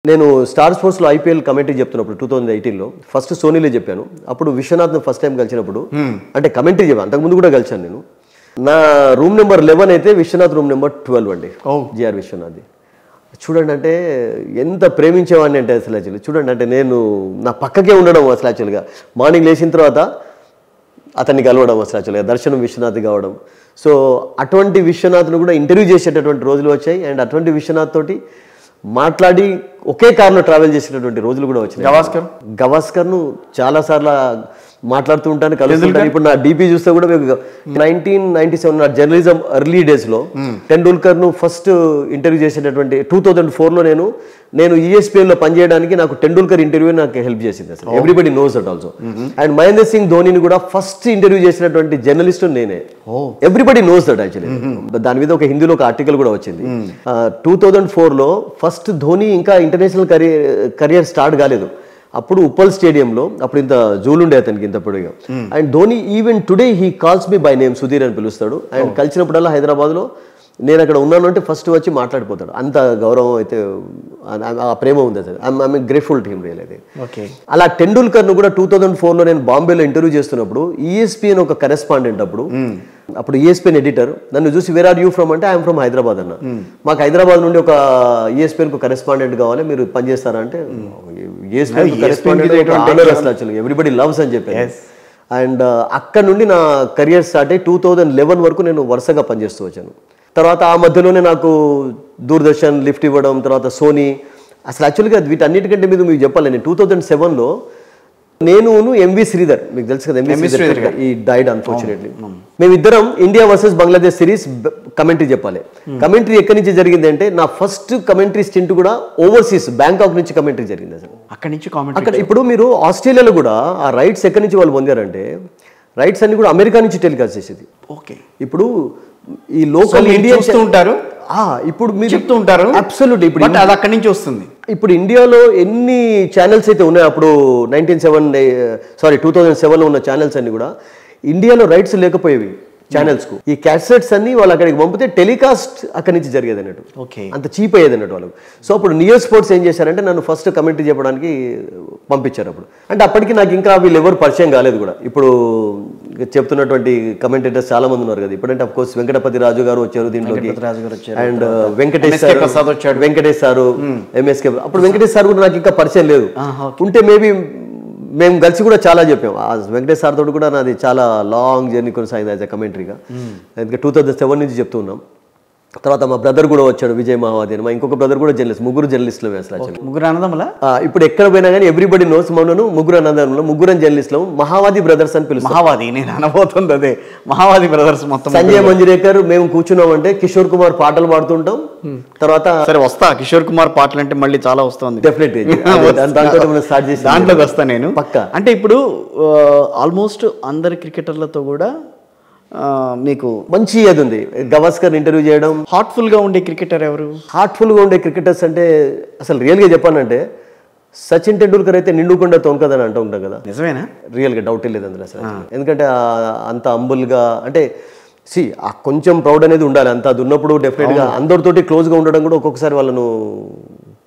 నేను స్టార్ స్పోర్ట్స్లో IPL commentary చెప్తున్నప్పుడు 2018లో ఫస్ట్ సోనీలో చెప్పాను. అప్పుడు విశ్వనాథ్ను ఫస్ట్ టైం కలిసినప్పుడు అంటే కమెంటరీ చెప్పాను, అంతకుముందు కూడా కలిసాను నేను. నా రూమ్ నెంబర్ 11 అయితే విశ్వనాథ్ రూమ్ నెంబర్ 12 అండి. జిఆర్ విశ్వనాథ్ది. చూడండి అంటే ఎంత ప్రేమించేవాడిని అంటే అసలు యాక్చువల్లీ చూడండి అంటే నేను నా పక్కకే ఉండడం అసలు యాక్చువల్గా మార్నింగ్ లేచిన తర్వాత అతన్ని కలవడం అసలు యాక్చువల్గా దర్శనం విశ్వనాథ్ కావడం. సో అటువంటి విశ్వనాథ్ను కూడా ఇంటర్వ్యూ చేసేటటువంటి రోజులు వచ్చాయి. అండ్ అటువంటి విశ్వనాథ్ తోటి మాట్లాడి ఒకే కార్లో ట్రావెల్ చేసినటువంటి రోజులు కూడా వచ్చినాయి. గవాస్కర్ను చాలాసార్లు మాట్లాడుతూ ఉంటాను, కలుస్తుంటాను. ఇప్పుడు నా డీపీ చూస్తే కూడా 1997 నా జర్నలిజం ఎర్లీ డేస్లో టెండూల్కర్ను ఫస్ట్ ఇంటర్వ్యూ చేసేటటువంటి 2004లో నేను ఈఎస్పీఎన్లో పనిచేయడానికి నాకు టెండూల్కర్ ఇంటర్వ్యూ నాకు హెల్ప్ చేసింది. అసలు everybody knows that also. And Mahender Singh ధోనిని కూడా ఫస్ట్ ఇంటర్వ్యూ చేసినటువంటి జర్నలిస్ట్ నేనే. Everybody knows that actually. దాని మీద ఒక హిందీలో ఒక ఆర్టికల్ కూడా వచ్చింది. 2004లో ఫస్ట్ ధోని ఇంకా ఇంటర్నేషనల్ కెరియర్ స్టార్ట్ కాలేదు. అప్పుడు ఉప్పల్ స్టేడియంలో అప్పుడు ఇంత జూలుండే అతనికి ఇంత పొడిగా. And Dhoni even today he calls me by name Sudheer అని పిలుస్తాడు. అండ్ కలిసినప్పుడల్లా హైదరాబాద్లో నేను అక్కడ ఉన్నాను అంటే ఫస్ట్ వచ్చి మాట్లాడిపోతాడు. అంత గౌరవం అయితే ఆ ప్రేమ ఉంది అసలు. I'm grateful to him real అయితే. అలా టెండూల్కర్ను కూడా 2004లో నేను బాంబేలో ఇంటర్వ్యూ చేస్తున్నప్పుడు ఈఎస్పీఎన్ ఒక కరెస్పాండెంట్ అప్పుడు ఈఎస్పీఎన్ ఎడిటర్ నన్ను చూసి వేర్ ఆర్ యూ ఫ్రమ్ అంటే ఐఎమ్ ఫ్రమ్ హైదరాబాద్ అన్న. మాకు హైదరాబాద్ నుండి ఒక ఈఎస్పీఎన్ కరెస్పాండెంట్ కావాలి, మీరు పనిచేస్తారా అంటే ఈఎస్పీఎన్ కరెస్పాండెంట్ ఎవ్రీబడి లవ్స్ అని చెప్పాను. అండ్ అక్కడ నుండి నా కెరియర్ స్టార్ట్ అయ్యి 2011 వరకు నేను వరుసగా పనిచేస్తూ వచ్చాను. తర్వాత ఆ మధ్యలోనే నాకు దూరదర్శన్ లిఫ్ట్ ఇవ్వడం, తర్వాత సోనీ. అసలు యాక్చువల్గా వీటన్నిటికంటే మీద మీకు చెప్పాలి, నేను 2007లో నేను ఎంవి శ్రీధర్, మీకు తెలుసు కదా ఎంవి శ్రీధర్, ఈ డైడ్ అన్ఫార్చునేట్లీ. మేమిద్దరం India versus Bangladesh series commentary చెప్పాలి. కమెంటరీ ఎక్కడి నుంచి జరిగింది అంటే నా ఫస్ట్ కమెంటరీ స్టింట్ కూడా ఓవర్సీస్ బ్యాంకాక్ నుంచి కమెంటరీ జరిగింది. అసలు అక్కడ ఇప్పుడు మీరు ఆస్ట్రేలియాలో కూడా ఆ రైట్స్ ఎక్కడి నుంచి వాళ్ళు పొందారంటే రైట్స్ అన్ని కూడా అమెరికా నుంచి టెలికాస్ట్ చేసేది. ఓకే, ఇప్పుడు ఈ లోకల్ ఇండియన్ ఉంటారు, ఇప్పుడు మీరు చెప్తూ ఉంటారు అబ్సల్యూట్. ఇప్పుడు అది అక్కడి నుంచి వస్తుంది. ఇప్పుడు ఇండియాలో ఎన్ని ఛానల్స్ అయితే ఉన్నాయో అప్పుడు 2007లో ఉన్న ఛానల్స్ అన్ని కూడా ఇండియాలో రైట్స్ లేకపోయేవి ఛానల్స్ కు. ఈ క్యాసెట్స్ అన్ని వాళ్ళు అక్కడికి పంపితే టెలికాస్ట్ అక్కడి నుంచి జరిగేది అన్నట్టు. అంత చీప్ అయ్యేది అన్నట్టు వాళ్ళకు. సో అప్పుడు నియర్ స్పోర్ట్స్ ఏం చేశారంటే నన్ను ఫస్ట్ కమెంటరీ చెప్పడానికి పంపించారు. అప్పుడు అంటే అప్పటికి నాకు ఇంకా వీళ్ళు ఎవరు పరిచయం కాలేదు కూడా. ఇప్పుడు చెప్తున్నటువంటి కమెంటేటర్స్ చాలా మంది ఉన్నారు కదా. ఇప్పుడంటే అఫ్ కోర్స్ వెంకటపతి రాజు గారు వచ్చారు దీంట్లోకి, అండ్ వెంకటేష్ సారు, ఎంఎస్కే. అప్పుడు వెంకటేష్ సార్ కూడా నాకు ఇంకా పరిచయం లేదు. ఉంటే మేబీ మేము కలిసి కూడా చాలా చెప్పాం. వెంకటేష్ సార్ తోటి కూడా నాది చాలా లాంగ్ జర్నీ కొనసాగింది యాజ్ అ కమెంటరీగా. ఎందుకంటే 2007 నుంచి చెప్తూ ఉన్నాం. తర్వాత మా బ్రదర్ కూడా వచ్చాడు, విజయ్ మహావాది అని. మా ఇంకొక బ్రదర్ కూడా జర్నలిస్ట్. ముగ్గురు జర్నలిస్టులు అసలు. ముగ్గురు అన్నదమ్ములా? ఇప్పుడు ఎక్కడ పోయినా కానీ ఎవ్రీబడి నోస్ మౌనను ముగ్గురు అన్నదమ్ములు, ముగ్గురు జర్నలిస్టులు, మహావాది బ్రదర్స్ అని పిలుస్తాం. మహావాది నేను అనబోతుంది అదే, మహావాది బ్రదర్స్ మొత్తం. సంజయ్ మంజరేకర్ మేము కూర్చున్నామంటే కిషోర్ కుమార్ పాటలు పాడుతుంటాం. తర్వాత సరే వస్తా, కిషోర్ కుమార్ పాటలు అంటే మళ్ళీ చాలా వస్తుంది డెఫినెట్లీ. దాంట్లో స్టార్ట్ చేసి దాంట్లోకి వస్తా నేను పక్కా. అంటే ఇప్పుడు ఆల్మోస్ట్ అందరి క్రికెటర్లతో కూడా మీకు మంచి అది ఉంది. గవాస్కర్ ఇంటర్వ్యూ చేయడం. హార్ట్ఫుల్ గా ఉండే క్రికెటర్ ఎవరు? హార్ట్ఫుల్ గా ఉండే క్రికెటర్స్ అంటే అసలు రియల్ గా చెప్పానంటే సచిన్ టెండూల్కర్ అయితే నిండుకుండా తోనుకదని అంటూ ఉంటాం కదా. నిజమేనా? రియల్ గా డౌట్ లేదు అందులో అసలు. ఎందుకంటే అంత అంబుల్ గా అంటే ఆ కొంచెం ప్రౌడ్ అనేది ఉండాలి. అంత అది ఉన్నప్పుడు డెఫినెట్ గా అందరితోటి క్లోజ్ గా ఉండడం కూడా ఒక్కొక్కసారి వాళ్ళను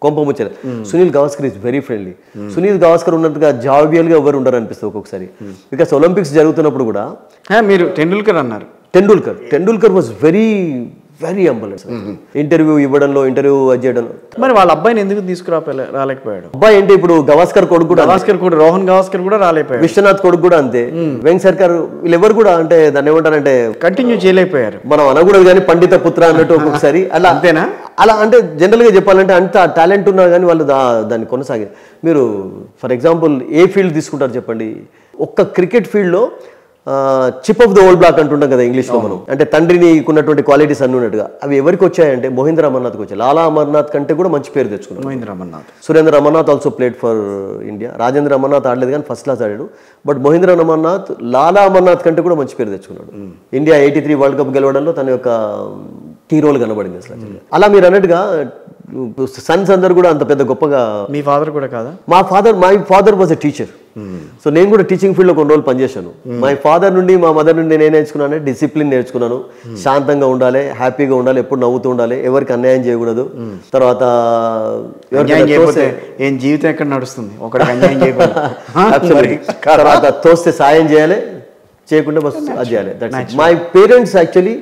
కొంపముచ్చారు. Sunil Gavaskar is very friendly. Sunil Gavaskar ఉన్నట్టుగా జావియల్ గా ఎవరు ఉండరు అనిపిస్తుంది ఒక్కొక్కసారి. బికాస్ ఒలింపిక్స్ జరుగుతున్నప్పుడు కూడా మీరు టెండూల్కర్ అన్నారు. Tendulkar was very very అంబుల్. Interview ఇవ్వడంలో, ఇంటర్వ్యూ చేయడంలో. మరి వాళ్ళ అబ్బాయిని ఎందుకు రాలేకపోయాడు? అబ్బాయి అంటే ఇప్పుడు గవాస్కర్ కొడుకు కూడా, రోహన్ గవాస్కర్ కూడా రాలేకపోయాడు. విశ్వనాథ్ కొడుకు కూడా అంతే. వెంకట్ సర్కార్ వీళ్ళెవరు కూడా అంటే దాన్ని ఏమంటారంటే కంటిన్యూ చేయలేకపోయారు. మనం అనకూడదు కానీ పండిత పుత్ర అన్నట్టు ఒక్కొక్కసారి అలా. అంతేనా? అలా అంటే జనరల్ గా చెప్పాలంటే అంత టాలెంట్ ఉన్నా కానీ వాళ్ళు దాన్ని కొనసాగే. మీరు ఫర్ ఎగ్జాంపుల్ ఏ ఫీల్డ్ తీసుకుంటారు చెప్పండి. ఒక్క క్రికెట్ ఫీల్డ్ లో chip off the old block అంటుంటాం కదా ఇంగ్లీష్లో మనం. అంటే తండ్రిని ఉన్నటువంటి క్వాలిటీస్ అన్ని ఉన్నట్టుగా అవి ఎవరికి వచ్చాయంటే మహేంద్ర అమర్నాథ్కి వచ్చాయి. లాలా అమర్నాథ్ కంటే కూడా మంచి పేరు తెచ్చుకున్నాడు Mahendra Amarnath. Surendra Amarnath also played for India. Rajendra Amarnath ఆడలేదు కానీ ఫస్ట్ క్లాస్ ఆడాడు. బట్ మహేంద్ర అమర్నాథ్ లాలా అమర్నాథ్ కంటే కూడా మంచి పేరు తెచ్చుకున్నాడు. ఇండియా 83 వరల్డ్ కప్ గెలవడంలో తన యొక్క కీ రోల్ కనబడింది అసలు. అలా మీరు అన్నట్టుగా సన్స్ అందరు కూడా అంత పెద్ద గొప్పగా. మీ ఫాదర్ కూడా కాదా? My father was a teacher. So నేను కూడా టీచింగ్ ఫీల్డ్లో కొన్ని రోజులు పనిచేశాను. మా ఫాదర్ నుండి మా మదర్ నుండి నేను నేర్చుకున్నాను, డిసిప్లిన్ నేర్చుకున్నాను. శాంతంగా ఉండాలి, హ్యాపీగా ఉండాలి, ఎప్పుడు నవ్వుతూ ఉండాలి, ఎవరికి అన్యాయం చేయకూడదు. తర్వాత ఏం జీవితం ఎక్కడ నడుస్తుంది, తర్వాత తోస్తే సాయం చేయాలి, చేయకుండా బస్ అది చేయాలి. మై పేరెంట్స్ యాక్చువల్లీ,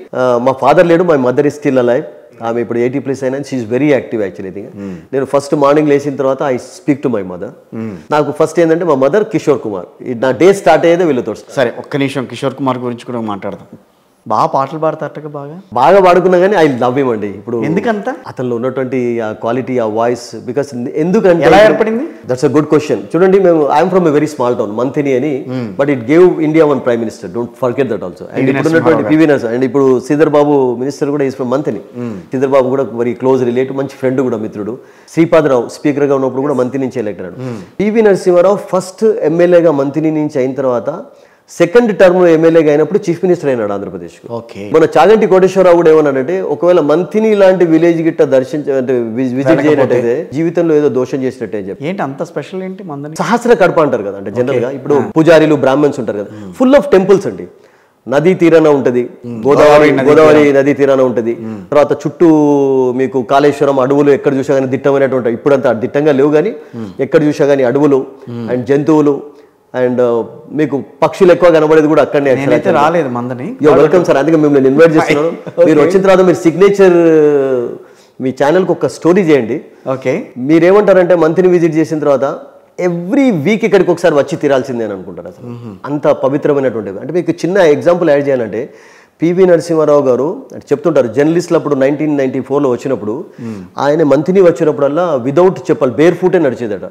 మా ఫాదర్ లేడు, my mother is still alive. ఆమె ఇప్పుడు 80+ అయినా, షీఈస్ వెరీ యాక్టివ్ యాక్చువల్లీ. నేను ఫస్ట్ మార్నింగ్ లేచిన తర్వాత I speak to my mother. నాకు ఫస్ట్ ఏంటంటే మా మదర్ కిషోర్ కుమార్, నా డే స్టార్ట్ అయ్యేదే వీళ్ళతో. సరే, ఒక్క నిమిషం కిషోర్ కుమార్ గురించి కూడా మాట్లాడదాం. బాగా పాటలు పాడతారట, బాగా పాడుకున్నా కానీ ఐ లవ్ హిమ్ అండి. ఇప్పుడు ఎందుకంత అతనిలో ఉన్నటువంటి ఆ క్వాలిటీ, ఆ వాయిస్, బికాస్ ఎందుకంటే ఎలా ఏర్పడింది? That's a good question. చూడండి, మేము I'm from a very small town, Manthani అని, but it gave India one prime minister, don't forget that also. And ఇప్పుడు ఉన్నటువంటి పివి నరసింహ అండ్ ఇప్పుడు శ్రీధర్ బాబు మినిస్టర్ కూడా ఈస్ ఫ్రమ్ మంథిని. శ్రీధర్ బాబు కూడా వెరీ క్లోజ్ రిలేటివ్, మంచి ఫ్రెండ్ కూడా, మిత్రుడు. శ్రీపాదరావు స్పీకర్ గా ఉన్నప్పుడు కూడా మంథిని నుంచి ఎలెక్ట్ అయ్యాడు. పివి నరసింహారావు ఫస్ట్ ఎమ్మెల్యేగా మంథిని నుంచి అయిన తర్వాత సెకండ్ టర్మ్ ఎమ్మెల్యేగా అయినప్పుడు చీఫ్ మినిస్టర్ అయినాడు ఆంధ్రప్రదేశ్. మన చాగంటి కోటేశ్వరరావు కూడా ఏమన్నాడంటే, ఒకవేళ మంథిని లాంటి విలేజ్ గిట్ట అంటే విజిట్ చేయనట్టయితే జీవితంలో ఏదో దోషం చేసినట్టే అని చెప్పి. ఏంటి అంత స్పెషల్ ఏంటి? సహస్ర కడప అంటారు కదా, అంటే జనరల్ గా ఇప్పుడు పూజారీలు బ్రాహ్మణ్స్ ఉంటారు కదా, ఫుల్ ఆఫ్ టెంపుల్స్ అండి. నదీ తీరాన ఉంటది, గోదావరి నదీ తీరాన ఉంటది. తర్వాత చుట్టూ మీకు కాళేశ్వరం, అడవులు ఎక్కడ చూసా కానీ దిట్టమైనటువంటి, ఇప్పుడంతా దిట్టంగా లేవు కానీ ఎక్కడ చూసా కానీ అడవులు అండ్ జంతువులు అండ్ మీకు పక్షులు ఎక్కువ కనబడేది కూడా అక్కడనే. రాలేదు మందని. వెల్కమ్ సార్, అందుకే మిమ్మల్ని ఇన్వైట్ చేస్తున్నాను. మీరు వచ్చిన తర్వాత మీరు సిగ్నేచర్ మీ ఛానల్కి ఒక స్టోరీ చేయండి. ఓకే, మీరేమంటారంటే మంత్ని విజిట్ చేసిన తర్వాత ఎవ్రీ వీక్ ఇక్కడికి ఒకసారి వచ్చి తీరాల్సిందే అని అనుకుంటారు. అసలు అంత పవిత్రమైనటువంటి. అంటే మీకు చిన్న ఎగ్జాంపుల్ యాడ్ చేయాలంటే, పివి నరసింహారావు గారు అంటే చెప్తుంటారు, జర్నలిస్టులు అప్పుడు 1994లో వచ్చినప్పుడు ఆయన మంత్ని వచ్చినప్పుడల్లా వితౌట్ చెప్పాలి బేర్ ఫూటే నడిచేదట.